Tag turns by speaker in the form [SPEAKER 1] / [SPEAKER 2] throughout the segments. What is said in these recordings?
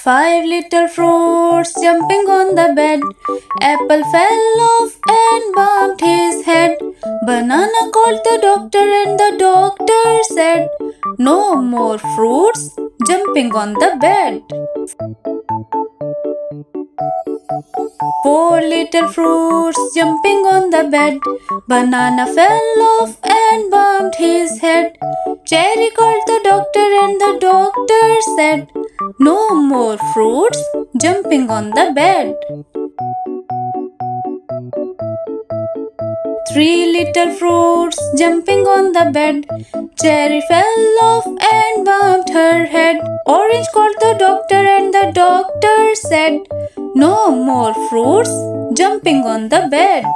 [SPEAKER 1] Five little fruits jumping on the bed. Apple fell off and bumped his head. Banana called the doctor and the doctor said, "No more fruits jumping on the bed." Four little fruits jumping on the bed. Banana fell off and bumped his head. Cherry called the doctor and the doctor said, "No more fruits jumping on the bed." Three little fruits jumping on the bed. Cherry fell off and bumped her head. Orange called the doctor and the doctor said, "No more fruits jumping on the bed."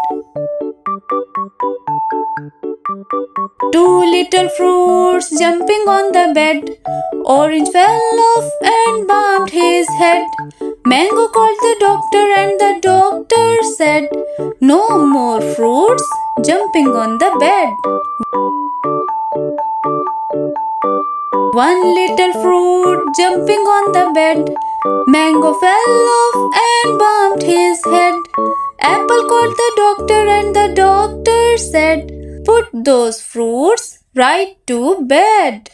[SPEAKER 1] Two little fruits jumping on the bed. Orange fell off and bumped his head. Mango called the doctor and the doctor said, "No more fruits jumping on the bed." One little fruit jumping on the bed. Mango fell off and bumped his head. Apple called the doctor and the doctor said, "Put those fruits right to bed."